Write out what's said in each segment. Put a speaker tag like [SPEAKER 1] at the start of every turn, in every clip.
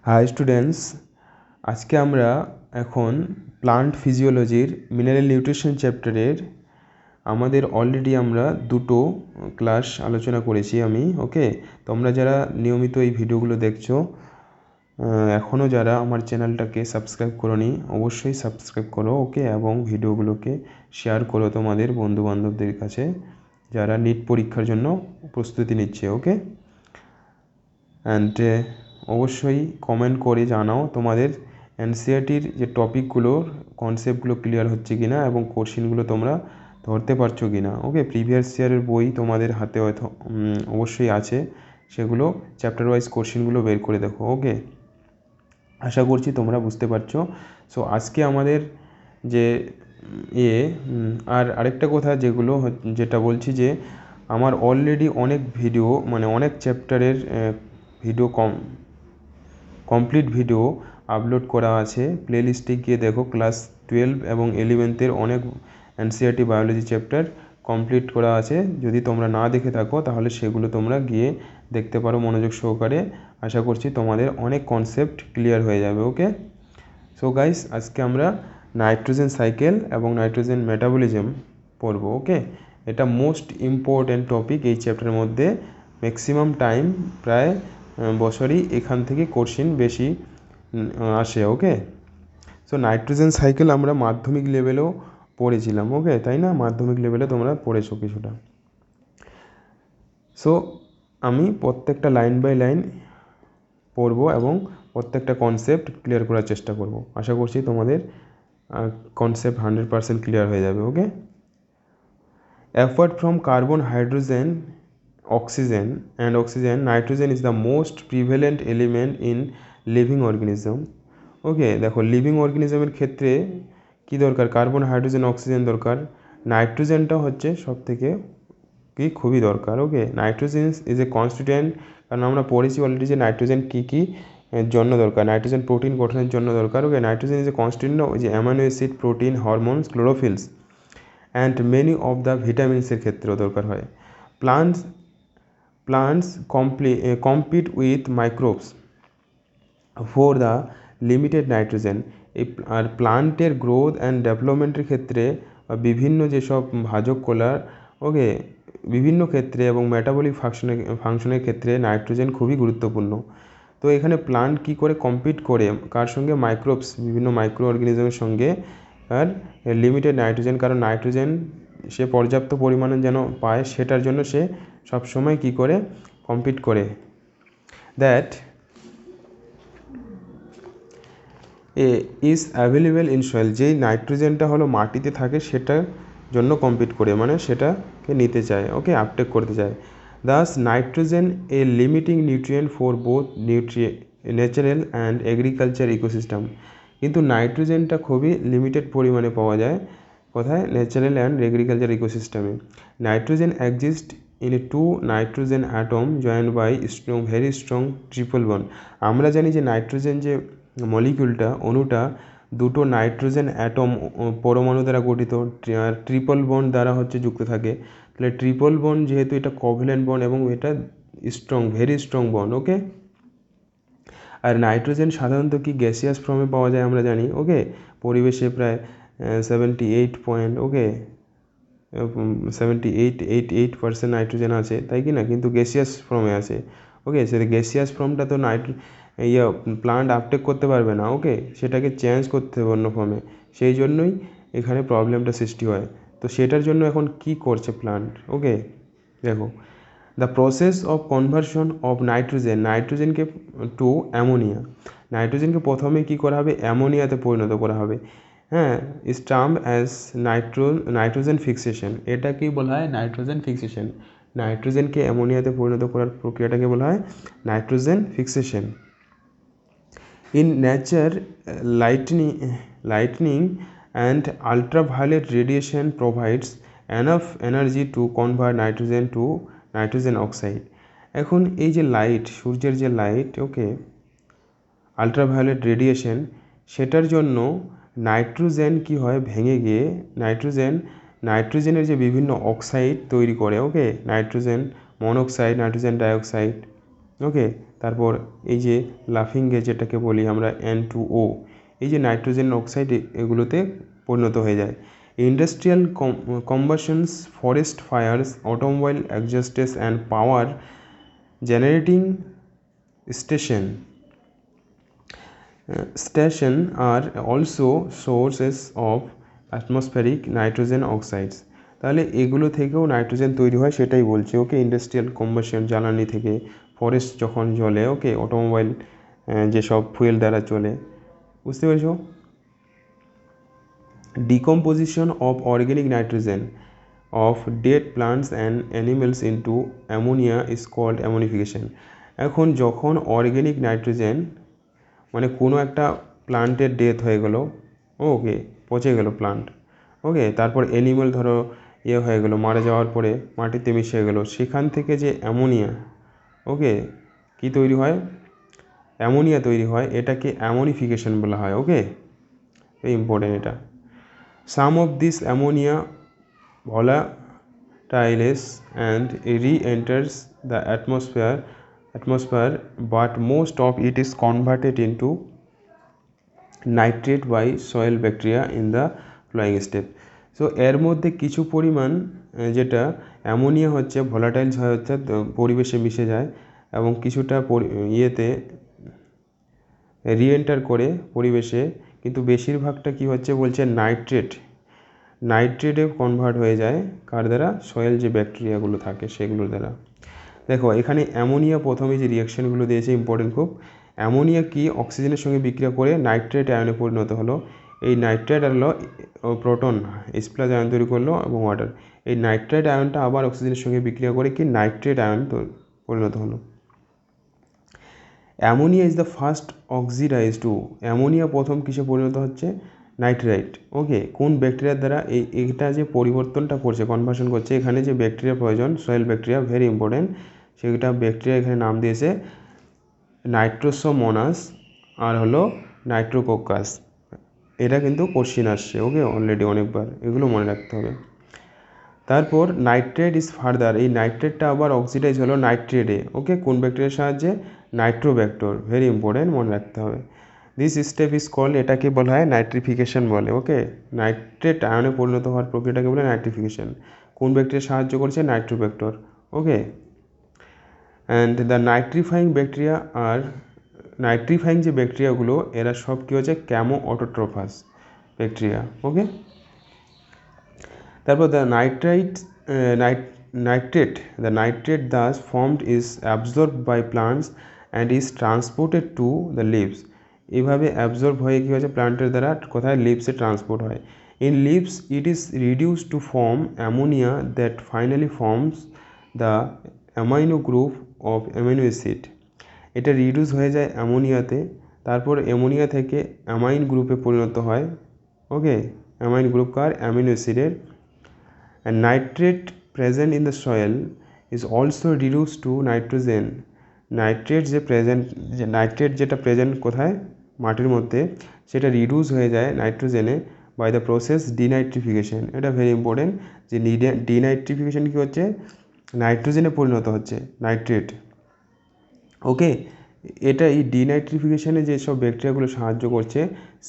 [SPEAKER 1] High students, আজকে আমরা এখন প্লান্ট ফিজিওলজির মিনারেল নিউট্রিশন চ্যাপ্টারের আমাদের অলরেডি আমরা দুটো ক্লাস আলোচনা করেছি আমি। ওকে, তোমরা যারা নিয়মিত এই ভিডিওগুলো দেখছো, এখনও যারা আমার চ্যানেলটাকে সাবস্ক্রাইব করোনি অবশ্যই সাবস্ক্রাইব করো। ওকে, এবং ভিডিওগুলোকে শেয়ার করো তোমাদের বন্ধুবান্ধবদের কাছে যারা নিট পরীক্ষার জন্য প্রস্তুতি নিচ্ছে। ওকে, অ্যান্ড অবশ্যই কমেন্ট করে জানাও তোমাদের এনসিইআরটির যে টপিকগুলোর কনসেপ্টগুলো ক্লিয়ার হচ্ছে কি না এবং কোশ্চেনগুলো তোমরা ধরতে পারছো কি না। ওকে, প্রিভিয়াস ইয়ারের বই তোমাদের হাতে হয়তো অবশ্যই আছে, সেগুলো চ্যাপ্টার ওয়াইজ কোশ্চেনগুলো বের করে দেখো। ওকে, আশা করছি তোমরা বুঝতে পারছো। সো আজকে আমাদের যে আর আরেকটা কথা যেটা বলছি যে আমার অলরেডি অনেক ভিডিও অনেক চ্যাপ্টারের ভিডিও কমপ্লিট ভিডিও আপলোড করা আছে। প্লেলিস্টে গিয়ে দেখো, ক্লাস 12 এবং 11th অনেক এনসিইআরটি বায়োলজি চ্যাপ্টার কমপ্লিট করা আছে। যদি তোমরা না দেখে থাকো তাহলে সেগুলো তোমরা গিয়ে দেখতে পারো মনোযোগ সহকারে। আশা করছি তোমাদের অনেক কনসেপ্ট ক্লিয়ার হয়ে যাবে। ওকে, সো গাইস, আজকে আমরা নাইট্রোজেন সাইকেল এবং নাইট্রোজেন মেটাবলিজম পড়ব। ওকে, এটা মোস্ট ইম্পর্ট্যান্ট টপিক এই চ্যাপ্টারের মধ্যে। ম্যাক্সিমাম টাইম প্রায় বছরই এখান থেকে কোশ্চেন বেশি আসে। ওকে, সো নাইট্রোজেন সাইকেল আমরা মাধ্যমিক লেভেলেও পড়েছিলাম। ওকে, তাই না? মাধ্যমিক লেভেলে তোমরা পড়েছো কিছুটা। সো আমি প্রত্যেকটা লাইন বাই লাইন পড়বো এবং প্রত্যেকটা কনসেপ্ট ক্লিয়ার করার চেষ্টা করব। আশা করছি তোমাদের কনসেপ্ট 100% ক্লিয়ার হয়ে যাবে। Okay, apart from carbon, hydrogen, oxygen and oxygen, nitrogen is the most prevalent element in living organism. ওকে, দেখো লিভিং অর্গানিজমের ক্ষেত্রে কি দরকার? কার্বন, হাইড্রোজেন, অক্সিজেন দরকার। নাইট্রোজেনটা হচ্ছে সব থেকে খুবই দরকার। Okay, nitrogen is a constituent, কারণ আমরা পড়েছি অলরেডি যে নাইট্রোজেন কী জন্য দরকার। নাইট্রোজেন প্রোটিন গঠনের জন্য দরকার। Okay, nitrogen is a constituent যে amino acid, protein, hormones, chlorophylls and many of the ভিটামিনসের ক্ষেত্রেও দরকার হয়। Plants compete with microbes for the limited nitrogen. আর প্লান্টের গ্রোথ অ্যান্ড ডেভেলপমেন্টের ক্ষেত্রে বিভিন্ন যেসব ভাজক কলার, ওকে, বিভিন্ন ক্ষেত্রে এবং মেটাবলিক ফাংশনের ক্ষেত্রে নাইট্রোজেন খুবই গুরুত্বপূর্ণ। তো এখানে প্লান্ট কি করে কম্পিট করে কার সঙ্গে? মাইক্রোবস, বিভিন্ন মাইক্রো অর্গানিজমের সঙ্গে। আর লিমিটেড নাইট্রোজেন, কারণ নাইট্রোজেন সে পর্যাপ্ত পরিমাণে যেন পায় সেটার জন্য সে সবসময় কি করে কম্পিট করে। That is available in soil, যেই নাইট্রোজেনটা হলো মাটিতে থাকে সেটার জন্য কম্পিট করে, সেটাকে নিতে চায়। ওকে, আপটেক করতে চায়। Thus nitrogen a limiting nutrient for both natural and agriculture ecosystem. কিন্তু নাইট্রোজেনটা খুবই লিমিটেড পরিমাণে পাওয়া যায় কোথায়? ন্যাচারাল অ্যান্ড এগ্রিকালচার ইকোসিস্টেমে। Nitrogen exist in a 2 nitrogen atom joint by very strong triple bond. আমরা জানি যে নাইট্রোজেন যে মলিকিউলটা, অণুটা দুটো নাইট্রোজেন অ্যাটম পরমাণু দ্বারা গঠিত, ট্রিপল বন্ড দ্বারা যুক্ত থাকে। তাহলে ট্রিপল বন্ড যেহেতু এটা কোভ্যালেন্ট বন্ড এবং এটা স্ট্রং, ভেরি স্ট্রং বন্ড। ওকে, আর নাইট্রোজেন সাধারণত কি গ্যাসিয়াস ফর্মে পাওয়া যায় আমরা জানি। ওকে, পরিবেশে প্রায় 78% নাইট্রোজেন আছে, তাই কি না? কিন্তু গ্যাসিয়াস ফর্মে আছে। ওকে, সেটা গ্যাসিয়াস ফর্মটা তো প্লান্ট আপটেক করতে পারবে না। ওকে, সেটাকে চেঞ্জ করতে হবে অন্য ফর্মে, সেই জন্যই এখানে প্রবলেমটা সৃষ্টি হয়। তো সেটার জন্য এখন কি করছে প্লান্ট? ওকে, দেখো, the process of conversion of নাইট্রোজেনকে টু অ্যামোনিয়া। নাইট্রোজেনকে প্রথমে কি করা হবে? অ্যামোনিয়াতে পরিণত করা হবে। হ্যাঁ, is term as nitrogen fixation. এটা কি বলা হয়? Nitrogen fixation. নাইট্রোজেনকে অ্যামোনিয়াতে পরিণত করার প্রক্রিয়াটাকে বলা হয় nitrogen fixation. In nature, lightning and ultraviolet radiation provides enough energy to convert nitrogen to nitrogen oxide. এখন এই যে লাইট, সূর্যের যে লাইট, ওকে, আলট্রাভায়োলেট রেডিয়েশন, সেটার জন্য নাইট্রোজেন কি হয়? ভেঙে গিয়ে নাইট্রোজেনের যে বিভিন্ন অক্সাইড তৈরি করে। ওকে, নাইট্রোজেন মনোক্সাইড, নাইট্রোজেন ডাইঅক্সাইড, ওকে, তারপর এই যে লাফিং গ্যাস যেটাকে বলি আমরা N2O, এই যে নাইট্রোজেন অক্সাইড এগুলোতে পরিণত হয়ে যায়। Industrial combustions, forest fires, automobile exhausts and power generating station are also sources of atmospheric nitrogen oxides. তাহলে এগুলো থেকেও নাইট্রোজেন তৈরি হয় সেটাই বলছে। ওকে, ইন্ডাস্ট্রিয়াল কম্বাশন জ্বালানি থেকে, ফরেস্ট যখন জ্বলে, ওকে, অটোমোবাইল যেসব ফুয়েল দ্বারা চলে, বুঝতে পেরেছো? Decomposition of organic nitrogen of dead plants and animals into ammonia is called ammonification. এখন যখন অর্গ্যানিক নাইট্রোজেন মানে কোনো একটা প্লান্টের ডেথ হয়ে গেল, ওকে, পচে গেল প্লান্ট, ওকে, তারপর অ্যানিমেল ধরো হয়ে গেলো, মারা যাওয়ার পরে মাটিতে মিশে গেল, সেখান থেকে যে অ্যামোনিয়া, ওকে, কি তৈরি হয়? অ্যামোনিয়া তৈরি হয়, এটাকে অ্যামোনিফিকেশন বলা হয়। ওকে, ইম্পর্টেন্ট এটা। Some of this ammonia volatiles and re-enters the atmosphere, but most of it is converted into nitrate by soil bacteria in the flowing step. So এর মধ্যে কিছু পরিমাণ যেটা অ্যামোনিয়া হচ্ছে ভলাটাইলস হয়, অর্থাৎ পরিবেশে মিশে যায়, এবং কিছুটা ইয়েতে রিএন্টার করে পরিবেশে, কিন্তু বেশিরভাগটা কি হচ্ছে বলছে নাইট্রেটে কনভার্ট হয়ে যায়। কার দ্বারা? সয়েল যে ব্যাকটেরিয়াগুলো থাকে সেগুলোর দ্বারা। দেখো এখানে অ্যামোনিয়া প্রথমে যে রিয়াকশানগুলো দিয়েছে ইম্পর্টেন্ট খুব। অ্যামোনিয়া কি অক্সিজেনের সঙ্গে বিক্রিয়া করে নাইট্রেট আয়নে পরিণত হলো। এই নাইট্রেট হলো প্রোটন H+ আয়ন তৈরি করলো এবং ওয়াটার। এই নাইট্রেট আয়নটা আবার অক্সিজেনের সঙ্গে বিক্রিয়া করে কি নাইট্রেট আয়ন পরিণত হলো। Ammonia is the first oxidise to, ammonia প্রথম কিসে পরিণত হচ্ছে? নাইট্রাইট। ওকে, কোন ব্যাকটেরিয়ার দ্বারা এইটা যে পরিবর্তনটা করছে, কনভার্সন করছে, এখানে যে ব্যাকটেরিয়া প্রয়োজন, সয়েল ব্যাকটেরিয়া, ভেরি ইম্পর্টেন্ট, সেটা ব্যাকটেরিয়া এখানে নাম দিয়েছে নাইট্রোসোমোনাস আর হলো নাইট্রোকোকাস। এটা কিন্তু কোশ্চিন আসছে, ওকে, অলরেডি অনেকবার, এগুলো মনে রাখতে হবে। তারপর নাইট্রেট ইজ ফার্দার, এই নাইট্রেটটা আবার অক্সিডাইজ হলো নাইট্রেটে। ওকে, কোন ব্যাকটেরিয়ার সাহায্যে? নাইট্রোব্যাক্টর, ভেরি ইম্পর্টেন্ট, মনে রাখতে হবে। দিস স্টেপ ইজ কল্ড, এটাকে বলা হয় নাইট্রিফিকেশন বলে। ওকে, নাইট্রেট আয়নে পরিণত হওয়ার প্রক্রিয়াটাকে বলে নাইট্রিফিকেশন। কোন ব্যাকটেরিয়া সাহায্য করছে? Nitrobacter. Okay, and the nitrifying bacteria আর নাইট্রিফাইং যে ব্যাকটেরিয়াগুলো, এরা সব কী হচ্ছে? Camo অটোট্রোফাস bacteria. ওকে, তারপর the nitrate thus formed is absorbed by plants and is transported to the leaves. এভাবে অ্যাবজর্ব হয়ে কী হচ্ছে? প্লান্টের দ্বারা কোথায়? লিভসে ট্রান্সপোর্ট হয়। In leaves it is reduced to form ammonia that finally forms the amino group of amino acid. এটা রিডিউস হয়ে যায় অ্যামোনিয়াতে, তারপর অ্যামোনিয়া থেকে অ্যামাইন গ্রুপে পরিণত হয়। ওকে, অ্যামাইন গ্রুপ কার? অ্যামিনো অ্যাসিডের। And nitrate present in the soil is also reduced to nitrogen. Nitrate যেটা প্রেজেন্ট কোথায়? মাটির মধ্যে, সেটা রিডিউস হয়ে যায় নাইট্রোজেনে বাই দ্য প্রসেস ডিনাইট্রিফিকেশন। এটা ভেরি ইম্পর্টেন্ট যে ডিনাইট্রিফিকেশন কী হচ্ছে? নাইট্রোজেনে পরিণত হচ্ছে নাইট্রেট। ওকে, এটা এই ডিনাইট্রিফিকেশানে যেসব ব্যাকটেরিয়াগুলো সাহায্য করছে,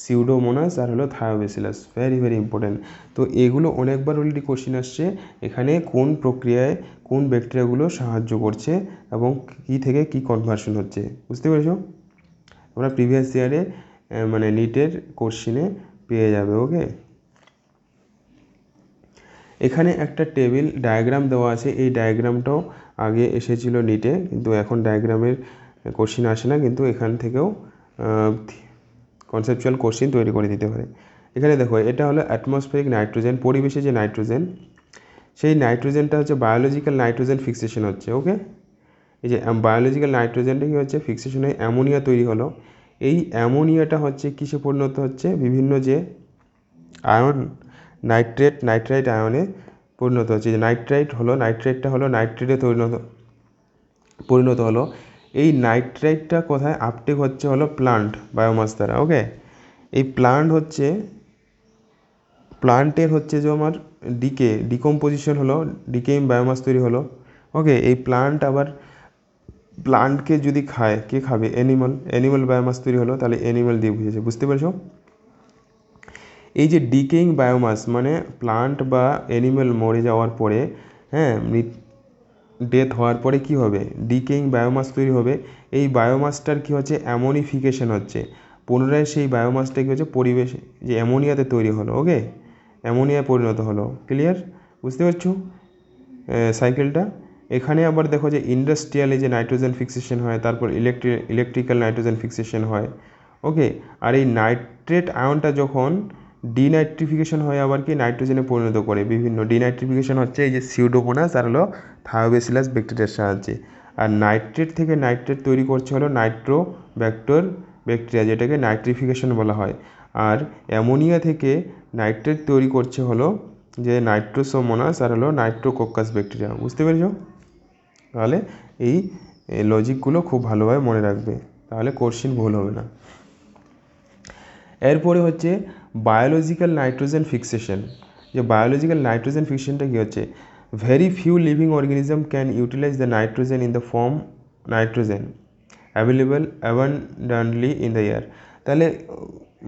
[SPEAKER 1] সিউডোমোনাস আর হলো থায়োবেসিলাস, ভেরি ভেরি ইম্পর্টেন্ট। তো এগুলো অনেকবার অলরেডি কোশ্চিন আসছে, এখানে কোন প্রক্রিয়ায় কোন ব্যাকটেরিয়াগুলো সাহায্য করছে এবং কী থেকে কী কনভার্সন হচ্ছে, বুঝতে পেরেছো? আমরা প্রিভিয়াস ইয়ারে মানে নিটের কোশ্চিনে পেয়ে যাবে। ওকে, এখানে একটা টেবিল ডায়াগ্রাম দেওয়া আছে, এই ডায়াগ্রামটাও আগে এসেছিল নিটে, কিন্তু এখন ডায়াগ্রামের কোশ্চিন আসে না, কিন্তু এখান থেকেও কনসেপচুয়াল কোশ্চিন তৈরি করে দিতে পারে। এখানে দেখো, এটা হলো অ্যাটমসফিয়ারিক নাইট্রোজেন, পরিবেশে যে নাইট্রোজেন, সেই নাইট্রোজেনটা হচ্ছে বায়োলজিক্যাল নাইট্রোজেন ফিক্সেশন হচ্ছে। ওকে, এই যে বায়োলজিক্যাল নাইট্রোজেনটা কী হচ্ছে? ফিক্সেশন হয়ে অ্যামোনিয়া তৈরি হলো। এই অ্যামোনিয়াটা হচ্ছে কিসে পরিণত হচ্ছে? বিভিন্ন যে আয়ন, নাইট্রাইট আয়নে পরিণত হচ্ছে। যে নাইট্রেটটা হলো নাইট্রেটে পরিণত হলো। এই নাইট্রাইটটা কোথায় আপটেক হচ্ছে? হলো প্লান্ট বায়োমাস দ্বারা। ওকে, এই প্লান্টের হচ্ছে যে আমার ডিকম্পোজিশন হলো, ডিকেইং বায়োমাস তৈরি হলো। ওকে, এই প্লান্ট আবার প্লান্টকে যদি খায়, কে খাবে? অ্যানিমাল বায়োমাস তৈরি হলো, তাহলে অ্যানিমাল দিয়ে বুঝেছে, বুঝতে পেরেছো? এই যে ডিকেইং বায়োমাস মানে প্লান্ট বা অ্যানিমাল মরে যাওয়ার পরে, হ্যাঁ, ডেথ হওয়ার পরে কি হবে? ডিকেইং বায়োমাস তৈরি হবে। এই বায়োমাসটার কি হচ্ছে? অ্যামোনিফিকেশন হচ্ছে। পুনরায় সেই বায়োমাসটা কী হচ্ছে? পরিবেশে যে অ্যামোনিয়াতে তৈরি হলো, ওকে, অ্যামোনিয়ায় পরিণত হলো। ক্লিয়ার? বুঝতে পারছো সাইকেলটা? এখানে আবার দেখো যে ইন্ডাস্ট্রিয়ালে যে নাইট্রোজেন ফিক্সেশন হয়, তারপর ইলেকট্রিক্যাল নাইট্রোজেন ফিক্সেশন হয়, ওকে। আর এই নাইট্রেট আয়নটা যখন ডিনাইট্রিফিকেশন হয় আবার কি নাইট্রোজেনে পরিণত করে বিভিন্ন। ডিনাইট্রিফিকেশন হচ্ছে এই যে সিউডোমোনাস আর হলো থায়োবেসিলাস ব্যাকটেরিয়ার সাহায্যে। আর নাইট্রেট থেকে নাইট্রেট তৈরি করছে হলো নাইট্রোব্যাক্টর ব্যাকটেরিয়া, যেটাকে নাইট্রিফিকেশন বলা হয়। আর অ্যামোনিয়া থেকে নাইট্রেট তৈরি করছে হলো যে নাইট্রোসোমোনাস আর হলো নাইট্রোকোকাস ব্যাকটেরিয়া। বুঝতে পেরেছো? তাহলে এই লজিকগুলো খুব ভালোভাবে মনে রাখবে, তাহলে কোশ্চেন ভুল হবে না। এরপরে হচ্ছে বায়োলজিক্যাল নাইট্রোজেন ফিক্সেশন। যে বায়োলজিক্যাল নাইট্রোজেন ফিক্সেশনটা কী হচ্ছে? Very few living organism can utilise the nitrogen in the form nitrogen available abundantly in the air. তাহলে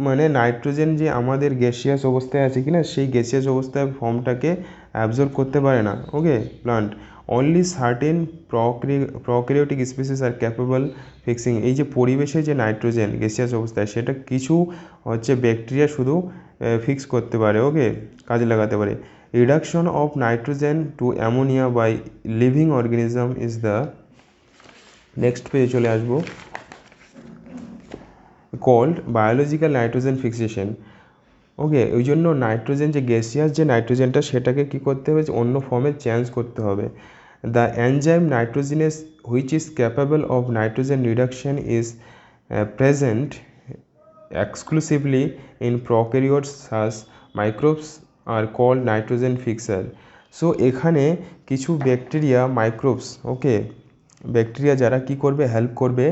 [SPEAKER 1] মানে নাইট্রোজেন যে আমাদের গ্যাসিয়াস অবস্থায় আছে কি না, সেই গ্যাসিয়াস অবস্থায় ফর্মটাকে অ্যাবজর্ব করতে পারে না, okay, plant. Only certain prokaryotic species are capable fixing. এই যে পরিবেশে যে নাইট্রোজেন গ্যাসিয়াস অবস্থায়, সেটা কিছু হচ্ছে ব্যাকটেরিয়া শুধু ফিক্স করতে পারে, ওকে, কাজে লাগাতে পারে। Reduction of nitrogen to ammonia by living organism is the, next পেজে চলে আসবো, called biological nitrogen fixation. Okay, ওই জন্য নাইট্রোজেন যে গ্যাসিয়াস যে নাইট্রোজেনটা, সেটাকে কী করতে হবে? অন্য ফর্মে চেঞ্জ করতে হবে। The enzyme nitrogenase which is capable of nitrogen reduction is present exclusively in prokaryotes such microbes are called nitrogen fixer. So এখানে কিছু ব্যাকটেরিয়া মাইক্রোবস, ওকে, ব্যাকটেরিয়া যারা কি করবে? হেল্প করবে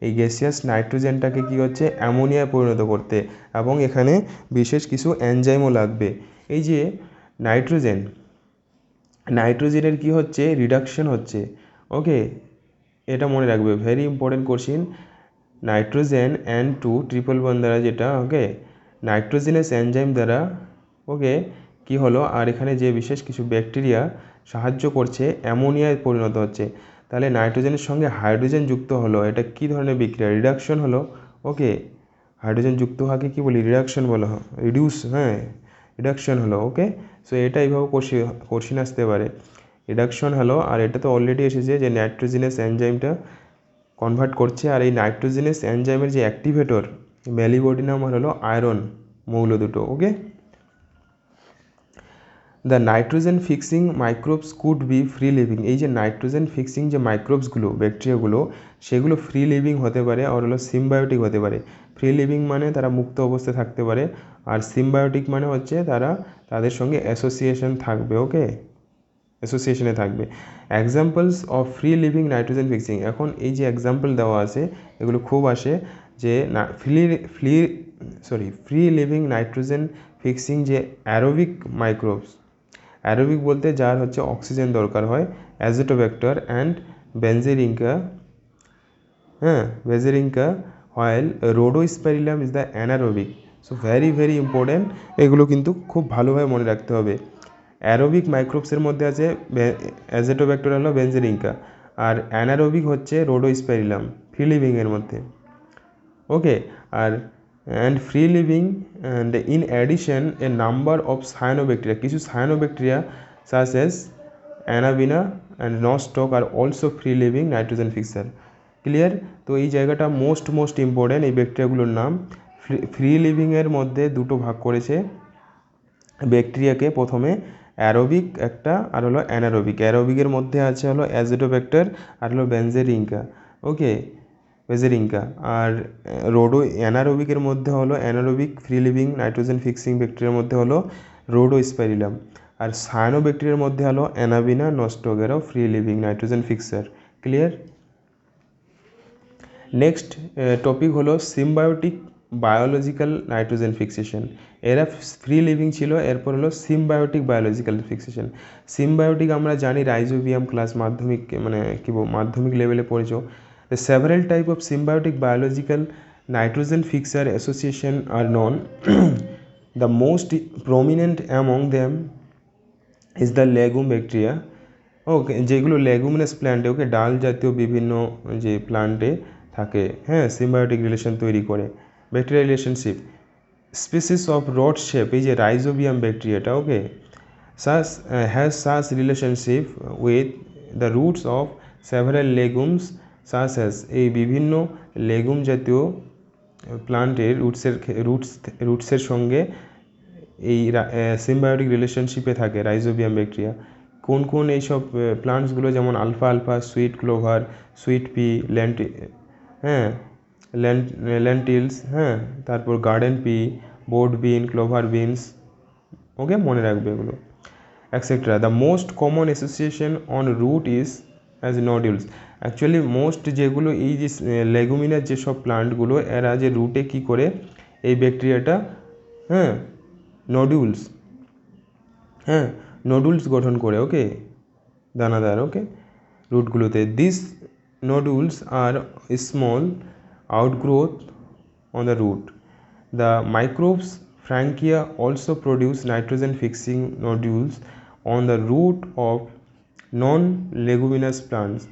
[SPEAKER 1] এই গ্যাসিয়াস নাইট্রোজেনটাকে কি হচ্ছে? অ্যামোনিয়ায় পরিণত করতে। এবং এখানে বিশেষ কিছু এনজাইমও লাগবে। এই যে নাইট্রোজেনের কি হচ্ছে? রিডাকশন হচ্ছে, ওকে, এটা মনে রাখবে, very important question. Nitrogen N2 triple bond দ্বারা, যেটা ওকে নাইট্রোজেনাস এনজাইম দ্বারা, ওকে, কি হলো? আর এখানে যে বিশেষ কিছু ব্যাকটেরিয়া সাহায্য করছে, অ্যামোনিয়ায় পরিণত হচ্ছে। তাহলে নাইট্রোজেনের সঙ্গে হাইড্রোজেন যুক্ত হলো, এটা কী ধরনের বিক্রিয়া? রিডাকশন হলো, ওকে। হাইড্রোজেন যুক্ত হওয়াকে কী বলি? রিডাকশন বলা হয়, রিডিউস, হ্যাঁ, রিডাকশন হলো, ওকে। সো এটা এইভাবে কোশ্চিন আসতে পারে, রিডাকশন হলো। আর এটা তো অলরেডি এসেছে যে নাইট্রোজেনাস এনজাইমটা কনভার্ট করছে। আর এই নাইট্রোজেনাস এনজাইমের যে অ্যাক্টিভেটর ম্যালিবডিনাম হলো আয়রন মৌল দুটো, okay. The nitrogen fixing microbes could be free living. এই যে নাইট্রোজেন ফিক্সিং যে মাইক্রোবসগুলো, ব্যাকটেরিয়াগুলো, সেগুলো ফ্রি লিভিং হতে পারে আর হলো সিম্বায়োটিক হতে পারে। ফ্রি লিভিং মানে তারা মুক্ত অবস্থায় থাকতে পারে, আর সিম্বায়োটিক মানে হচ্ছে তারা তাদের সঙ্গে অ্যাসোসিয়েশন থাকবে, ওকে, অ্যাসোসিয়েশনে থাকবে। Examples of free living nitrogen fixing. এখন এই যে এক্সাম্পল দেওয়া আছে, এগুলো খুব আসে যে ফ্রি লিভিং নাইট্রোজেন ফিক্সিং যে অ্যারোবিক মাইক্রোবস, অ্যারোবিক বলতে যার হচ্ছে অক্সিজেন দরকার হয়, অ্যাজোটোব্যাক্টর অ্যান্ড বেনজেরিঙ্কা, হ্যাঁ, Beijerinckia, while Rhodospirillum is the anaerobic. So very very important, এগুলো কিন্তু খুব ভালোভাবে মনে রাখতে হবে। অ্যারোবিক মাইক্রোবসের মধ্যে আছে অ্যাজোটোব্যাক্টর হলো বেনজেরিঙ্কা, আর অ্যানারোবিক হচ্ছে রোডোস্পেরিলাম, ফ্রি লিভিংয়ের মধ্যে, ওকে। আর and free living and in addition a number of cyanobacteria, কিছু cyanobacteria such as Anabaena and Nostoc are also free living nitrogen fixer. Clear? তো এই জায়গাটা মোস্ট ইম্পর্টেন্ট, এই ব্যাকটেরিয়াগুলোর নাম। ফ্রি লিভিংয়ের মধ্যে দুটো ভাগ করেছে ব্যাকটেরিয়াকে, প্রথমে অ্যারোবিক একটা আর হলো অ্যানারোবিক। অ্যারোবিকের মধ্যে আছে হলো অ্যাজোটোব্যাক্টর আর হলো বেনজেরিঙ্কা, ওকে, বেজেরিঙ্কা। আর অ্যানারোবিকের মধ্যে হলো anaerobic free living nitrogen fixing ব্যাকটেরিয়ার মধ্যে হলো রোডোস্পেরিলাম। আর সায়ানো ব্যাকটেরিয়ার মধ্যে হলো অ্যানাবিনা নস্টোগেরা free living nitrogen fixer. Clear? Next topic হলো সিম্বায়োটিক বায়োলজিক্যাল নাইট্রোজেন ফিক্সেশন। এরা ফ্রি লিভিং ছিল, এরপর হলো সিম্বায়োটিক বায়োলজিক্যাল ফিক্সেশন। সিম্বায়োটিক আমরা জানি রাইজোবিয়াম ক্লাস মাধ্যমিক, মানে কি মাধ্যমিক লেভেলে পড়েছো, The several type of symbiotic biological nitrogen fixer association are known. The most prominent among them is the legume bacteria. ওকে, যেগুলো লেগুমিনাস প্ল্যান্টে, ওকে, ডাল জাতীয় বিভিন্ন যে প্লান্টে থাকে, হ্যাঁ, সিম্বায়োটিক রিলেশন তৈরি করে। Bacteria relationship, species of rod shape, এই যে রাইজোবিয়াম ব্যাকটেরিয়াটা, okay, such has such relationship with the roots of several legumes such as, এই বিভিন্ন লেগুম জাতীয় প্লান্টের রুটসের সঙ্গে এই সিম্বায়োটিক রিলেশনশিপে থাকে রাইজোবিয়াম ব্যাকটেরিয়া। কোন কোন এইসব প্লান্টসগুলো, যেমন আলফা আলফা, sweet clover, sweet pea, lentils, হ্যাঁ, তারপর garden pea, broad bean, clover beans, okay, মনে রাখবে এগুলো, etcetera. The most common association on root is as nodules. Actually most যেগুলো এই যে লেগুমিনাস যেসব প্লান্টগুলো, এরা যে রুটে কী করে এই ব্যাকটেরিয়াটা, হ্যাঁ, নডিউলস, হ্যাঁ, নডুলস গঠন করে, ওকে, দানাদার, ওকে, রুটগুলোতে। This nodules are small outgrowth on the root. The microbes Frankia also produce nitrogen fixing nodules on the root of non leguminous plants.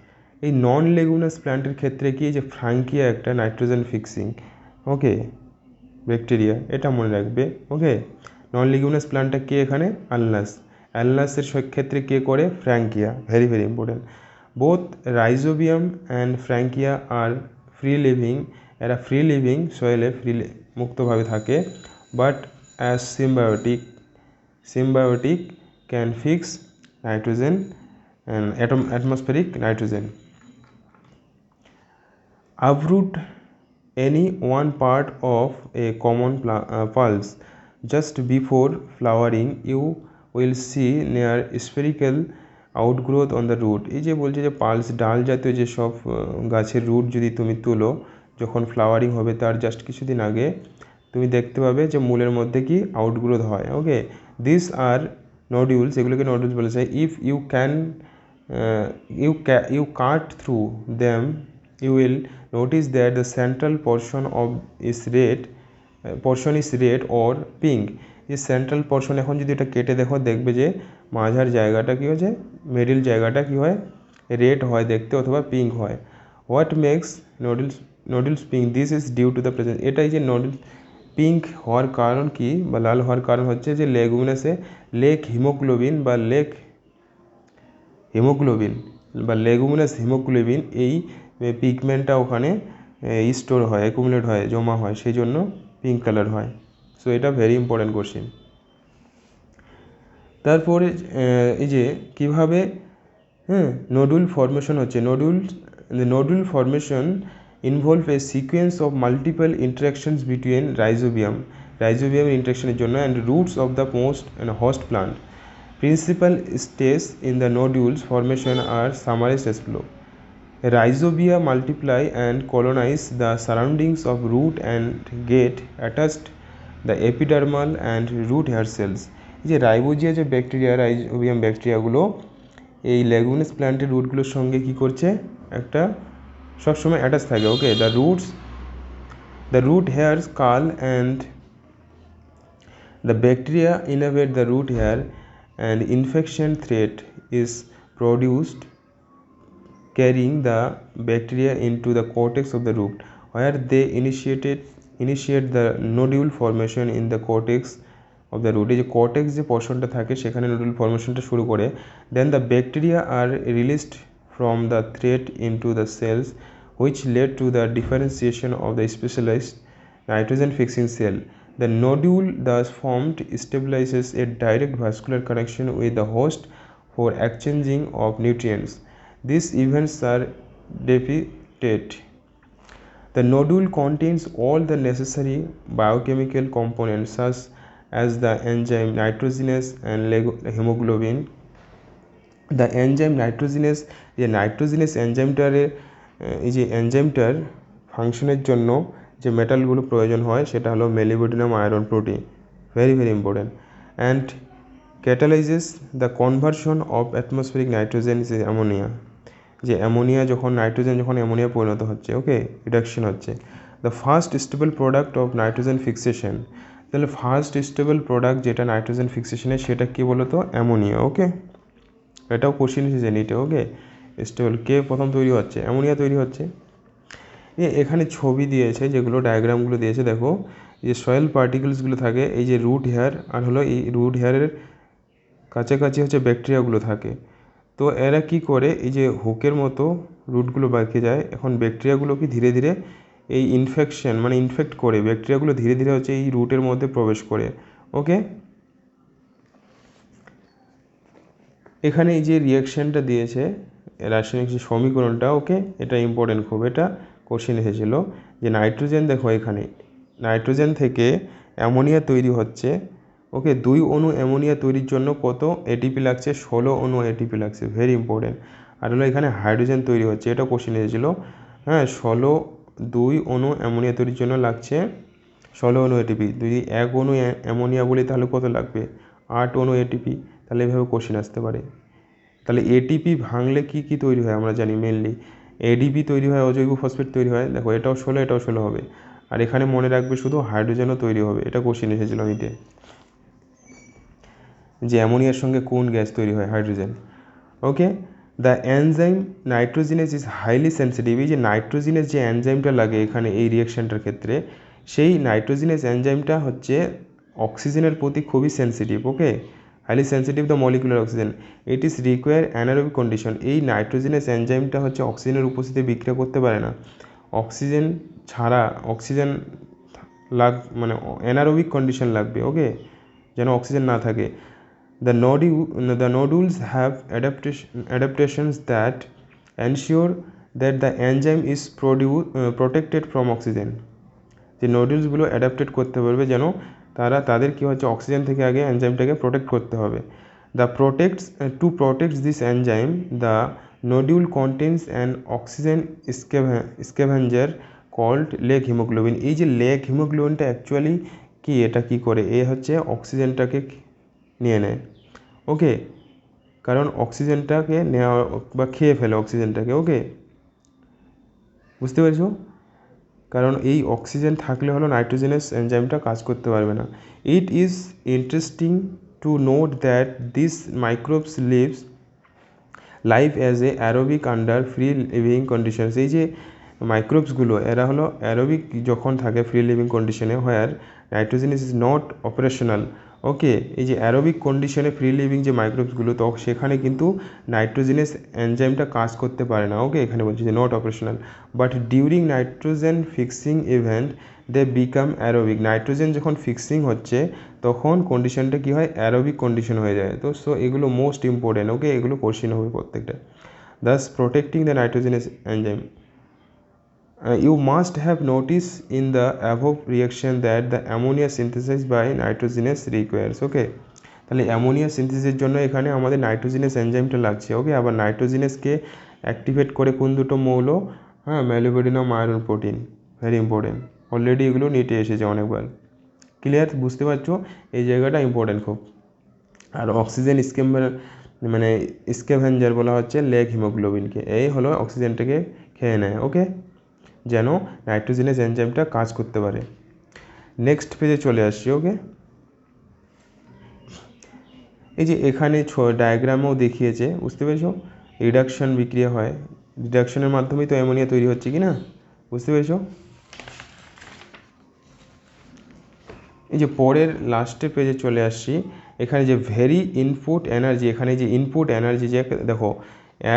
[SPEAKER 1] এই নন লেগুমিনাস প্লান্টের ক্ষেত্রে কি, যে ফ্র্যাঙ্কিয়া একটা নাইট্রোজেন ফিক্সিং, ওকে, ব্যাকটেরিয়া, এটা মনে রাখবে, ওকে। নন লিগুমিনাস প্লান্টটা কে এখানে, অ্যালনাসের ক্ষেত্রে কে করে, Frankia, very very important. Both Rhizobium and Frankia are free living, এরা ফ্রি লিভিং, সয়েলে মুক্তভাবে থাকে, but as symbiotic can fix nitrogen and atmospheric nitrogen. Uproot any one part of a common pulse just before flowering. You will see near spherical outgrowth on the root. এই যে বলছে যে pulse, ডাল জাতীয় যেসব গাছের রুট যদি তুমি তুলো যখন ফ্লাওয়ারিং হবে তার জাস্ট কিছুদিন আগে, তুমি দেখতে পাবে যে মূলের মধ্যে কি আউটগ্রোথ হয়, ওকে। দিস আর নডিউলস, এগুলোকে নডিউলস বলা যায়। If you can you cut through them, you will notice that the central portion is red or pink. এই সেন্ট্রাল পোর্শন, এখন যদি এটা কেটে দেখো, দেখবে যে মাঝার জায়গাটা কী হয়েছে, মিডিল জায়গাটা কী হয়, রেড হয় দেখতে, অথবা পিঙ্ক হয়। What makes nodules pink? This is due to the presence. এটাই যে নডিউল পিঙ্ক হওয়ার কারণ কি, বা লাল হওয়ার কারণ হচ্ছে যে লেগুমিনাসে হিমোগ্লোবিন বা লেগুমিনাস হিমোগ্লোবিন, এই পিগমেন্টটা ওখানে স্টোর হয়, অ্যাকুমুলেট হয়, জমা হয়, সেই জন্য পিঙ্ক কালার হয়। সো এটা ভেরি ইম্পর্ট্যান্ট কোশ্চেন। তারপরে এই যে কীভাবে, হ্যাঁ, নোডুল ফর্মেশন হচ্ছে। Nodule formation involve a sequence of multiple interactions between rhizobium ইন্টারাকশনের জন্য and roots of the host plant. Principal stages in the nodules formation are summarized as below. Rhizobia multiply and colonize the surroundings of root and get attached the epidermal and root hair cells. যে রাইবোজিয়া যে bacteria, rhizobium ব্যাকটেরিয়াগুলো এই লেগুমিনাস প্ল্যান্টের রুটগুলোর সঙ্গে কী করছে, একটা সবসময় attach থাকে, okay. The root hairs curl and the bacteria innervate the root hair and infection threat is produced carrying the bacteria into the cortex of the root, where they initiate the nodule formation in the cortex of the root. এই যে cortex যে পোর্শনটা থাকে সেখানে nodule ফর্মেশনটা শুরু করে। Then the bacteria are released from the thread into the cells, which led to the differentiation of the specialized nitrogen fixing cell. The nodule thus formed stabilizes a direct vascular connection with the host for exchanging of nutrients. These events are repeated. The nodule contains all the necessary biochemical components such as the enzyme nitrogenase and hemoglobin. The enzyme nitrogenase, যে nitrogenase এনজাইমটার ফাংশনের জন্য যে মেটালগুলো প্রয়োজন হয় সেটা হলো molybdenum iron protein, very very important, and catalyzes the conversion of atmospheric nitrogen into ammonia. যে ammonia যখন নাইট্রোজেন যখন অ্যামোনিয়া পরিণত হচ্ছে, ওকে, রিডাকশন হচ্ছে। The first stable product of nitrogen fixation, তাহলে ফার্স্ট স্টেবল প্রোডাক্ট যেটা নাইট্রোজেন ফিক্সেশনের সেটা কী বলো তো? Ammonia, okay. এটাও কোশ্চেন এসেছে নিটে, ওকে। স্টেবল কে প্রথম তৈরি হচ্ছে? অ্যামোনিয়া তৈরি হচ্ছে। এখানে ছবি দিয়েছে, যেগুলো ডায়াগ্রামগুলো দিয়েছে, দেখো যে সয়েল পার্টিকেলসগুলো থাকে, এই যে রুট হেয়ার আর হলো এই রুট হেয়ারের কাছাকাছি হচ্ছে ব্যাকটেরিয়াগুলো থাকে। তো এরা কি করে, এই যে হুকের মতো রুটগুলো বেঁকে যায়, এখন ব্যাকটেরিয়াগুলো কি ধীরে ধীরে এই ইনফেকশন মানে ইনফেক্ট করে, ব্যাকটেরিয়াগুলো ধীরে ধীরে হচ্ছে এই রুটের মধ্যে প্রবেশ করে, ওকে। এখানে এই যে রিয়াকশানটা দিয়েছে, রাসায়নিক যে সমীকরণটা, ওকে, এটা ইম্পর্টেন্ট খুব, এটা কোশ্চেন এসেছিলো যে নাইট্রোজেন, দেখো এখানে নাইট্রোজেন থেকে অ্যামোনিয়া তৈরি হচ্ছে, ওকে। 2 অণু অ্যামোনিয়া তৈরির জন্য কত এটিপি লাগছে? 16 অণু এটিপি লাগছে, ভেরি ইম্পর্টেন্ট। আর হলো এখানে হাইড্রোজেন তৈরি হচ্ছে, এটা কোশ্চেন এসেছিলো, হ্যাঁ। 2 অণু অ্যামোনিয়া তৈরির জন্য লাগছে 16 অণু এটিপি। যদি 1 অণু অ্যামোনিয়া বলি তাহলে কত লাগবে? 8 অণু এটিপি। তাহলে এভাবে কোশ্চেন আসতে পারে। তাহলে এটিপি ভাঙলে কি কি তৈরি হয় আমরা জানি, মেনলি এডিপি তৈরি হয়, অজৈব ফসফেট তৈরি হয়, দেখো এটাও 16, এটাও 16 হবে। আর এখানে মনে রাখবে শুধু হাইড্রোজেনও তৈরি হবে, এটা কোশ্চেন এসেছিল নিটে, যে অ্যামোনিয়ার সঙ্গে কোন গ্যাস তৈরি হয়? Hydrogen, okay. The enzyme nitrogenase is highly sensitive, এই যে নাইট্রোজিনেস যে এনজাইমটা লাগে এখানে এই রিয়াকশানটার ক্ষেত্রে, সেই নাইট্রোজিনেস এনজাইমটা হচ্ছে অক্সিজেনের প্রতি খুবই sensitive, okay. Highly sensitive the molecular oxygen, it is require anaerobic condition, এই নাইট্রোজিনেস এনজাইমটা হচ্ছে অক্সিজেনের উপস্থিতি বিক্রিয়া করতে পারে না, অক্সিজেন ছাড়া, অক্সিজেন মানে অ্যানারোবিক কন্ডিশন লাগবে, ওকে, যেন অক্সিজেন না থাকে। The nodules have adaptations that ensure that the enzyme is protected from oxygen, যে নোডুলসগুলো অ্যাডাপ্টেড করতে পারবে যেন তাদের কী হচ্ছে, অক্সিজেন থেকে আগে এনজাইমটাকে প্রোটেক্ট করতে হবে। To protect this enzyme, the nodule contains an oxygen scavenger called leg haemoglobin, এই যে লেক হিমোগ্লোবিনটা অ্যাকচুয়ালি কি, এটা কি করে, এ হচ্ছে অক্সিজেনটাকে নিয়ে নেয়, ওকে, কারণ অক্সিজেনটাকে নেওয়া বা খেয়ে ফেলে অক্সিজেনটাকে, ওকে, বুঝতে পেরেছো? কারণ এই অক্সিজেন থাকলে হলো নাইট্রোজেনাস এনজাইমটা কাজ করতে পারবে না। It is interesting to note that this microbes live as a aerobic under free living conditions, এই যে মাইক্রোবসগুলো এরা হলো অ্যারোবিক যখন থাকে ফ্রি লিভিং কন্ডিশনে, হোয়ার নাইট্রোজেনাস ইজ নট অপারেশনাল, ওকে। এই যে অ্যারোবিক কন্ডিশনে ফ্রি লিভিং যে মাইক্রোবসগুলো, তো সেখানে কিন্তু নাইট্রোজেনাস এনজাইমটা কাজ করতে পারে না, ওকে। এখানে বলছি যে not operational, but during nitrogen fixing event they become aerobic, nitrogen যখন ফিক্সিং হচ্ছে তখন কন্ডিশনটা কী হয়, অ্যারোবিক কন্ডিশন হয়ে যায়। তো সো এগুলো মোস্ট ইম্পর্টেন্ট, ওকে, এগুলো কোশ্চেন হবে প্রত্যেকটা। Das protecting the nitrogenous enzyme, you must have noticed in the above reaction that the ammonia synthesis by nitrogenous requires, okay। তাহলে অ্যামোনিয়া সিনথেসিসের জন্য এখানে আমাদের নাইট্রোজেনাস এনজাইমটা লাগছে, ওকে। আবার নাইট্রোজেনাসকে অ্যাক্টিভেট করে কোন দুটো মৌল, হ্যাঁ, molybdenum iron protein, very important, already এগুলো নিটে এসেছে অনেকবার, ক্লিয়ার, বুঝতে পারছো? এই জায়গাটা ইম্পর্টেন্ট খুব। আর অক্সিজেন মানে স্ক্যাভেঞ্জার বলা হচ্ছে লেগ হিমোগ্লোবিনকে, এই হলো অক্সিজেনটাকে খেয়ে নেয়, ওকে, যেন নাইট্রোজেনাস এনজাইমটা কাজ করতে পারে। নেক্সট পেজে চলে আসছি, ওকে। এই যে এখানে ডায়াগ্রামেও দেখিয়েছে, বুঝতে পেরেছো? রিডাকশন বিক্রিয়া হয়, রিডাকশনের মাধ্যমেই তো অ্যামোনিয়া তৈরি হচ্ছে, কি না, বুঝতে পেরেছো? এই যে পরের লাস্টের পেজে চলে আসছি, এখানে যে ভেরি ইনপুট এনার্জি, এখানে যে ইনপুট এনার্জি, যে দেখো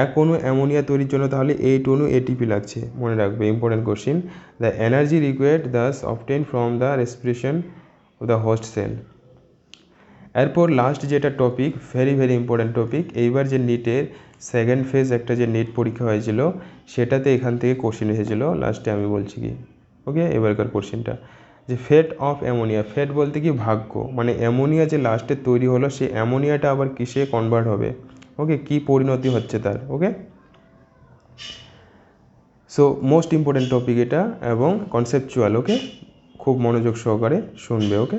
[SPEAKER 1] 1 অণু অ্যামোনিয়া তৈরির জন্য তাহলে 8 অণু এটিপি লাগছে, মনে রাখবে, important question. The energy required Das obtain from the respiration of the host cell. এরপর লাস্ট যেটা topic, very very important topic, এইবার যে নিটের সেকেন্ড ফেজ একটা যে নিট পরীক্ষা হয়েছিল সেটাতে এখান থেকে কোশ্চেন এসেছিল, লাস্টে আমি বলছি কি, ওকে। এবারকার কোশ্চেনটা যে ফেট অফ অ্যামোনিয়া, ফেট বলতে কি ভাগ্য, মানে অ্যামোনিয়া যে লাস্টে তৈরি হলো সেই অ্যামোনিয়াটা আবার কিসে কনভার্ট হবে, ওকে, কি পরিণতি হচ্ছে তার, ওকে। সো মোস্ট ইম্পর্টেন্ট টপিক এটা এবং কনসেপচুয়াল, ওকে, খুব মনোযোগ সহকারে শুনবে, ওকে।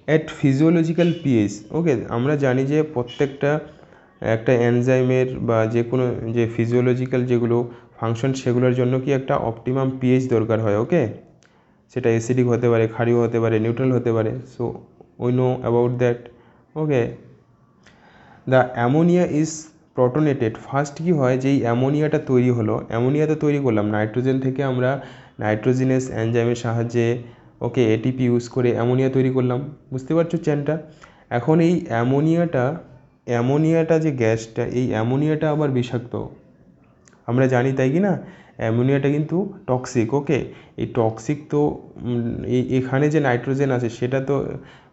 [SPEAKER 1] অ্যাট ফিজিওলজিক্যাল পিএইচ, ওকে, আমরা জানি যে প্রত্যেকটা একটা এনজাইমের বা যে কোনো যে ফিজিওলজিক্যাল যেগুলো ফাংশন সেগুলোর জন্য কি একটা অপটিমাম পিএইচ দরকার হয়। ওকে, সেটা অ্যাসিডিক হতে পারে, ক্ষারীয় হতে পারে, নিউট্রাল হতে পারে। So we know about that. Okay, the ammonia is protonated. First কী হয়, যেই অ্যামোনিয়াটা তৈরি হলো, অ্যামোনিয়া তো তৈরি করলাম নাইট্রোজেন থেকে, আমরা নাইট্রোজিনাস এনজাইমের সাহায্যে ওকে এটিপি ইউজ করে অ্যামোনিয়া তৈরি করলাম। বুঝতে পারছো চেনটা? এখন এই অ্যামোনিয়াটা যে গ্যাসটা, এই অ্যামোনিয়াটা আবার বিষাক্ত, আমরা জানি তাই কি না? অ্যামোনিয়াটা কিন্তু টক্সিক। ওকে, এই টক্সিক তো এখানে যে নাইট্রোজেন আছে সেটা তো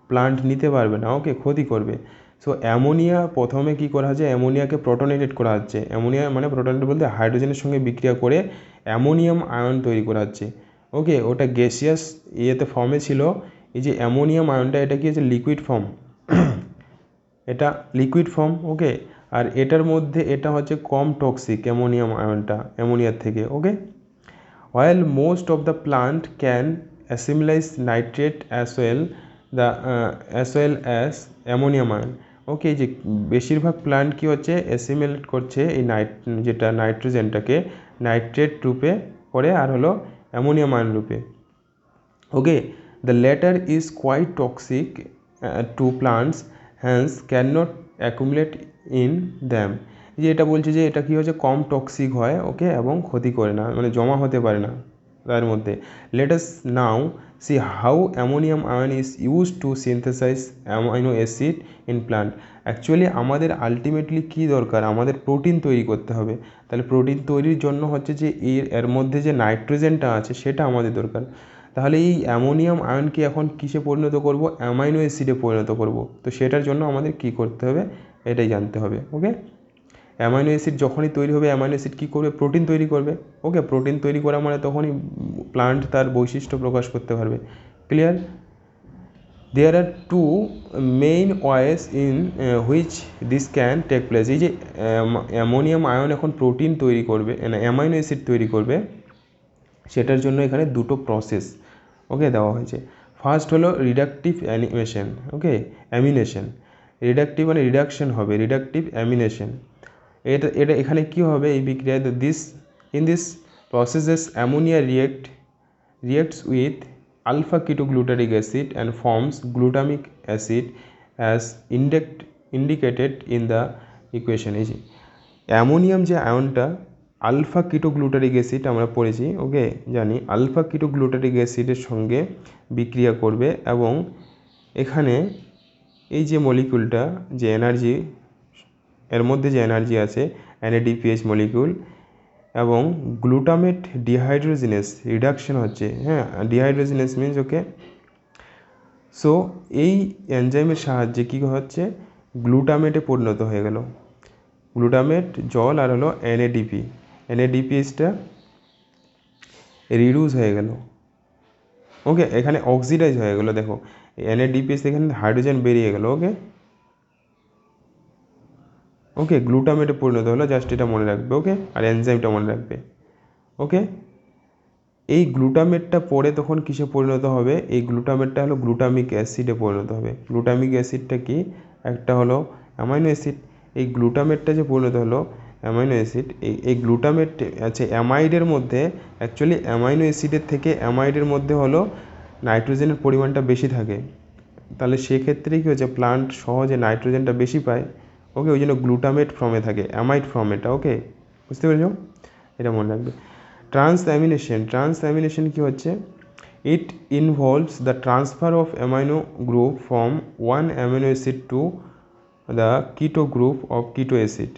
[SPEAKER 1] প্লান্ট নিতে পারবে না। ওকে, ক্ষতি করবে। সো অ্যামোনিয়া প্রথমে কী করা হচ্ছে, অ্যামোনিয়াকে প্রোটোনেটেড করা হচ্ছে। অ্যামোনিয়া মানে প্রোটোনেটেড বলতে হাইড্রোজেনের সঙ্গে বিক্রিয়া করে অ্যামোনিয়াম আয়ন তৈরি করা হচ্ছে। ওকে, ওটা গ্যাসিয়াস ইয়েতে ফর্মে ছিল। এই যে অ্যামোনিয়াম আয়নটা, এটা কি হচ্ছে লিকুইড ফর্ম, এটা লিকুইড ফর্ম। ওকে, আর এটার মধ্যে এটা হচ্ছে কম টক্সিক অ্যামোনিয়াম আয়নটা অ্যামোনিয়ার থেকে। ওকে, while most of the plant can assimilate nitrate as well as ammonium ion. ওকে, যে বেশিরভাগ প্লান্ট কি হচ্ছে অ্যাসিমিলেট করছে এই যেটা নাইট্রোজেনটাকে নাইট্রেট রূপে করে আর হলো অ্যামোনিয়াম আয়ন রূপে। ওকে, the latter is quite toxic to plants, hence cannot accumulate in them. যে এটা বলছে যে এটা কী হচ্ছে, কম টক্সিক হয়। ওকে, এবং ক্ষতি করে না, মানে জমা হতে পারে না তার মধ্যে। Let us now C how ammonium ion is use to synthesise amino acid in plant. Actually আমাদের আলটিমেটলি কী দরকার, আমাদের প্রোটিন তৈরি করতে হবে। তাহলে প্রোটিন তৈরির জন্য হচ্ছে যে এর মধ্যে যে নাইট্রোজেনটা আছে সেটা আমাদের দরকার। তাহলে এই অ্যামোনিয়াম আয়নকে এখন কিসে পরিণত করব, অ্যামাইনো অ্যাসিডে পরিণত করব। তো সেটার জন্য আমাদের কি করতে হবে, এটাই জানতে হবে। ওকে, অ্যামাইনো অ্যাসিড যখনই তৈরি হবে, অ্যামাইনো অ্যাসিড কী করবে, প্রোটিন তৈরি করবে। ওকে, প্রোটিন তৈরি করা মানে তখনই প্লান্ট তার বৈশিষ্ট্য প্রকাশ করতে পারবে। Clear? There are two main ways in which this can take place. এই যে অ্যামোনিয়াম আয়ন এখন প্রোটিন তৈরি করবে, অ্যামাইনো অ্যাসিড তৈরি করবে, সেটার জন্য এখানে দুটো প্রসেস ওকে দেওয়া হয়েছে। ফার্স্ট হলো রিডাকটিভ অ্যানিমেশন। ওকে, অ্যামিনেশন, রিডাকটিভ মানে রিডাকশন হবে, রিডাকটিভ অ্যামিনেশন। এটা এটা এখানে কী হবে এই বিক্রিয়ায়, in this processes ammonia reacts with alpha ketoglutarate acid and forms glutamic acid as indicated in the equation. এই যে অ্যামোনিয়াম যে আয়নটা, আলফা কিটোগ্লুটারিক অ্যাসিড আমরা পড়েছি। ওকে, জানি আলফা কিটোগ্লুটারিক অ্যাসিডের সঙ্গে বিক্রিয়া করবে এবং এখানে এই যে মলিকুলটা, যে এনার্জি এর মধ্যে যে এনার্জি আছে NADPH মলিকুল, এবং গ্লুটামেট ডিহাইড্রোজিনেস রিডাকশন হচ্ছে। হ্যাঁ, ডিহাইড্রোজিনেস মিনস ওকে। সো এই এনজাইমের সাহায্যে কী হচ্ছে, গ্লুটামেটে পরিণত হয়ে গেল। গ্লুটামেট জল আর হলো NADPHটা রিডিউস হয়ে গেল। ওকে, এখানে অক্সিডাইজ হয়ে গেল। দেখো NADPH এখানে হাইড্রোজেন বেরিয়ে গেল। ওকে ওকে, গ্লুটামেটে পরিণত হলো, জাস্ট এটা মনে রাখবে। ওকে, আর এনজাইমটা মনে রাখবে। ওকে, এই গ্লুটামেটটা পরে তখন কিসে পরিণত হবে, এই গ্লুটামেটটা হলো গ্লুটামিক অ্যাসিডে পরিণত হবে। গ্লুটামিক অ্যাসিডটা কি, একটা হলো অ্যামাইনো অ্যাসিড। এই গ্লুটামেটটা যে পরিণত হলো অ্যামাইনো অ্যাসিড, এই গ্লুটামেট আছে অ্যামাইডের মধ্যে। অ্যাকচুয়ালি অ্যামাইনো অ্যাসিডের থেকে অ্যামাইডের মধ্যে হলো নাইট্রোজেনের পরিমাণটা বেশি থাকে। তাহলে সেক্ষেত্রে কী হচ্ছে, প্লান্ট সহজে নাইট্রোজেনটা বেশি পায়। ওকে, ওই জন্য গ্লুটামেট ফর্মে থাকে, অ্যামাইড ফর্মেটা। ওকে, বুঝতে পেরেছো? এটা মনে রাখবে। ট্রান্সঅ্যামিনেশন কী হচ্ছে, it involves the transfer of amino group from one amino acid to the keto group of keto acid.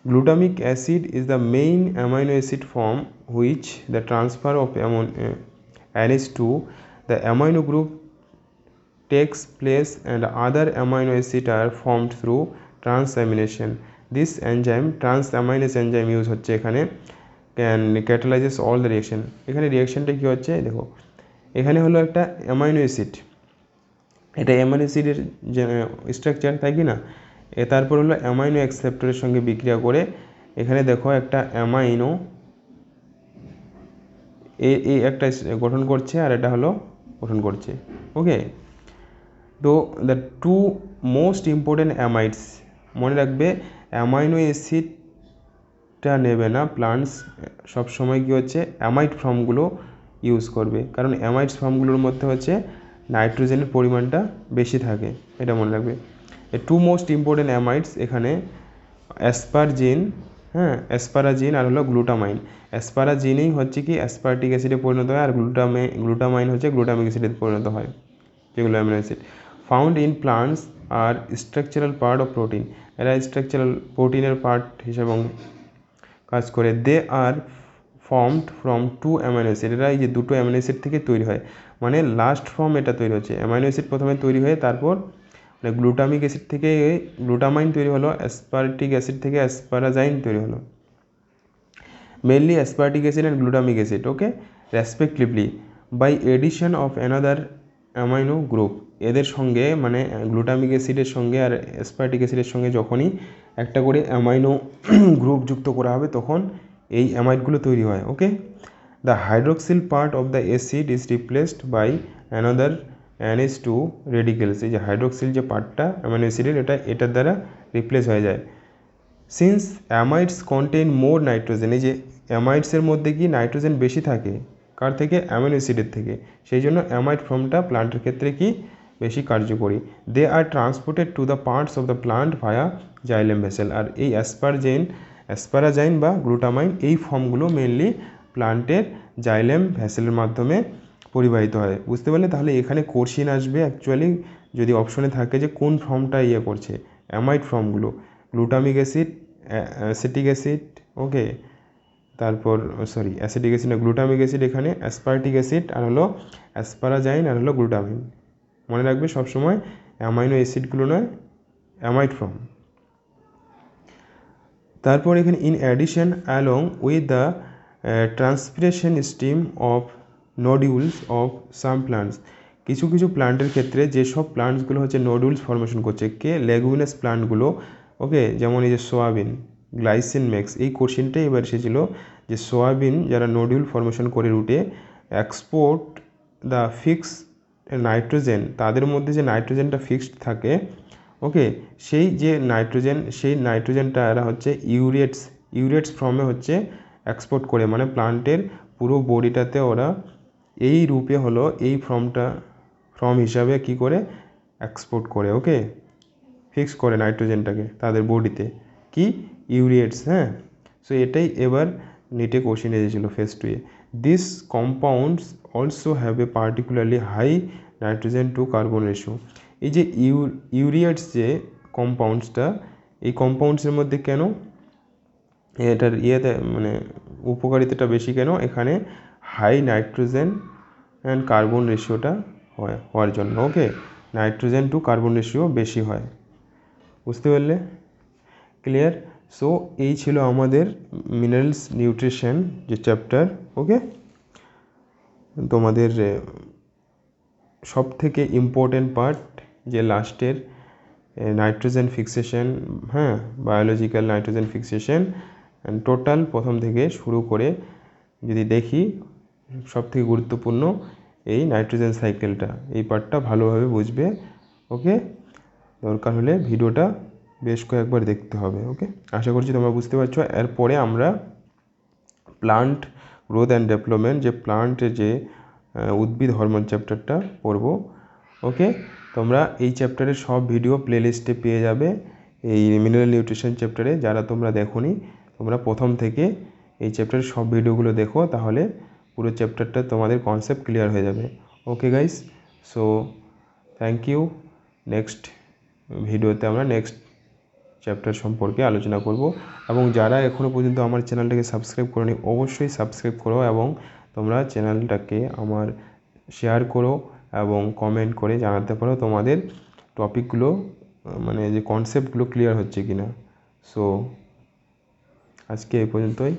[SPEAKER 1] Glutamic acid is the main amino acid form which the transfer of NH to the amino group takes place and other amino acids are formed through transamination. This enzyme, transaminase enzyme use হচ্ছে এখানে, can catalyzes all the reaction. এখানে রিয়াকশনটা কী হচ্ছে দেখো, এখানে হলো একটা amino acid, এটা অ্যামাইনো অ্যাসিডের যে স্ট্রাকচার তাই কি না, তারপর হলো অ্যামাইনো অ্যাকসেপ্টরের সঙ্গে বিক্রিয়া করে এখানে দেখো একটা অ্যামাইনো এই একটা গঠন করছে আর এটা হলো গঠন করছে। ওকে, তো দ্য টু মোস্ট ইম্পর্টেন্ট অ্যামাইডস, মনে রাখবে অ্যামাইনো অ্যাসিডটা নেবে না, প্লান্টস সবসময় কী হচ্ছে অ্যামাইড ফর্মগুলো ইউজ করবে, কারণ অ্যামাইড ফর্মগুলোর মধ্যে হচ্ছে নাইট্রোজেনের পরিমাণটা বেশি থাকে, এটা মনে রাখবে। টু মোস্ট ইম্পর্টেন্ট অ্যামাইডস এখানে অ্যাসপারজিন, হ্যাঁ, অ্যাসপারাজিন আর হলো গ্লুটামাইন। অ্যাসপারাজিনই হচ্ছে কি অ্যাসপার্টিক অ্যাসিডে পরিণত হয়, আর গ্লুটামাইন হচ্ছে গ্লুটামিক অ্যাসিডে পরিণত হয়, যেগুলো amino acid found in plants are structural part of protein. এরা স্ট্রাকচারাল প্রোটিনের পার্ট হিসেবে কাজ করে। They are formed from two amino acid. এরা এই যে দুটো অ্যামাইনো অ্যাসিড থেকে তৈরি হয়, মানে লাস্ট ফর্ম এটা তৈরি হচ্ছে। অ্যামাইনো অ্যাসিড প্রথমে তৈরি হয়ে তারপর মানে গ্লুটামিক অ্যাসিড থেকে গ্লুটামাইন তৈরি হলো, অ্যাসপার্টিক অ্যাসিড থেকে অ্যাসপারাজাইন তৈরি হলো। Mainly aspartic acid and glutamic acid, okay, respectively by addition of another amino group. এদের সঙ্গে মানে গ্লুটামিক অ্যাসিডের সঙ্গে আর অ্যাসপার্টিক অ্যাসিডের সঙ্গে যখনই একটা করে অ্যামাইনো গ্রুপ যুক্ত করা হবে তখন এই অ্যামাইডগুলো তৈরি হয়, okay. The hydroxyl part of the acid is replaced by another NH2 radicals. এই যে হাইড্রোক্সিল যে পার্টটা অ্যামাইনো অ্যাসিডের এটার দ্বারা রিপ্লেস হয়ে যায়। সিন্স অ্যামাইডস কন্টেন মোর নাইট্রোজেন, এই যে অ্যামাইডসের মধ্যে কি নাইট্রোজেন বেশি থাকে, কার থেকে, অ্যামিনো অ্যাসিডের থেকে, সেই জন্য অ্যামাইড ফর্মটা প্লান্টের ক্ষেত্রে কি বেশি কার্যকরী। They are transported to the parts of the plant via xylem vessel. আর এই অ্যাসপারাজাইন বা গ্লুটামাইন এই ফর্মগুলো মেনলি প্লান্টের জাইলেম ভেসেলের মাধ্যমে পরিবাহিত হয়। বুঝতে পারলে? তাহলে এখানে কোশ্চেন আসবে অ্যাকচুয়ালি যদি অপশনে থাকে যে কোন ফর্মটা ইয়ে করছে, অ্যামাইড ফর্মগুলো, glutamic acid, acetic acid, okay, তারপর অ্যাসিটিক অ্যাসিড না, গ্লুটামিক অ্যাসিড এখানে, অ্যাসপার্টিক অ্যাসিড আর হলো অ্যাসপারাজাইন আর হলো গ্লুটামিন। মনে রাখবে সবসময় অ্যামাইনো অ্যাসিডগুলো নয়, অ্যামাইড ফর্ম। তারপর এখানে in addition along with the transpiration steam of nodules of some plants. কিছু কিছু প্লান্টের ক্ষেত্রে যেসব প্লান্টসগুলো হচ্ছে নোডিউলস ফর্মেশন করছে, কে, লেগুমিনাস প্লান্টগুলো, ওকে, যেমন এই যে সোয়াবিন, গ্লাইসিন ম্যাক্স, এই কোশ্চেনটাই এবার এসেছিলো যে সোয়াবিন যারা নোডিউল ফর্মেশন করে রুটে এক্সপোর্ট দ্য ফিক্স নাইট্রোজেন, তাদের মধ্যে যে নাইট্রোজেনটা ফিক্সড থাকে, ওকে, সেই যে নাইট্রোজেন, সেই নাইট্রোজেনটা এরা হচ্ছে ইউরেটস ফর্মে হচ্ছে এক্সপোর্ট করে, মানে প্লান্টের পুরো বডিটাতে ওরা এই রূপে হলো এই ফর্ম হিসাবে কি করে এক্সপোর্ট করে, ওকে, ফিক্স করে নাইট্রোজেনটাকে তাদের বডিতে, কি, ইউরিয়েটস, হ্যাঁ। সো এটাই এবার নিটে কোশ্চেন এসেছিলো ফেজ 2-এ। This compounds also have a particularly high nitrogen to carbon ratio. এই যে ইউরিয়েটস যে কম্পাউন্ডসটা, এই কম্পাউন্ডসের মধ্যে কেন এটার ইয়েতে মানে উপকারিতাটা বেশি কেন, এখানে হাই নাইট্রোজেন অ্যান্ড কার্বন রেশিওটা হওয়ার জন্য, ওকে, নাইট্রোজেন টু কার্বন রেশিও বেশি হয়। বুঝতে পারলে? ক্লিয়ার? সো এই ছিল আমাদের মিনারেলস নিউট্রিশন যে চ্যাপ্টার, ওকে। তোমাদের সব থেকে ইম্পর্টেন্ট পার্ট যে লাস্টের নাইট্রোজেন ফিক্সেশন, হ্যাঁ, biological nitrogen fixation, and total প্রথম থেকে শুরু করে যদি দেখি সব থেকে গুরুত্বপূর্ণ এই নাইট্রোজেন সাইকেলটা, এই পার্টটা ভালোভাবে বুঝবে, ওকে। দরকার হলে ভিডিওটা বেশ কয়েকবার দেখতে হবে, ওকে। আশা করছি তোমরা বুঝতে পারছো। এরপরে আমরা প্লান্ট গ্রোথ অ্যান্ড ডেভেলপমেন্ট, যে প্লান্টের যে উদ্ভিদ হরমোন চ্যাপ্টারটা পড়ব, ওকে। তোমরা এই চ্যাপ্টারের সব ভিডিও প্লেলিস্টে পেয়ে যাবে এই মিনারেল নিউট্রিশন চ্যাপ্টারে। যারা তোমরা দেখোনি, তোমরা প্রথম থেকে এই চ্যাপ্টারের সব ভিডিওগুলো দেখো, তাহলে পুরো চ্যাপ্টারটা তোমাদের কনসেপ্ট ক্লিয়ার হয়ে যাবে, okay guys. So thank you. Next ভিডিওতে আমরা নেক্সট চ্যাপ্টার সম্পর্কে আলোচনা করব। এবং যারা এখনও পর্যন্ত আমার চ্যানেলটাকে সাবস্ক্রাইব করোনি, অবশ্যই সাবস্ক্রাইব করো এবং তোমরা চ্যানেলটাকে আমার শেয়ার করো এবং কমেন্ট করে জানাতে পারো তোমাদের টপিকগুলো মানে যে কনসেপ্টগুলো ক্লিয়ার হচ্ছে কি না। সো আজকে এই পর্যন্তই।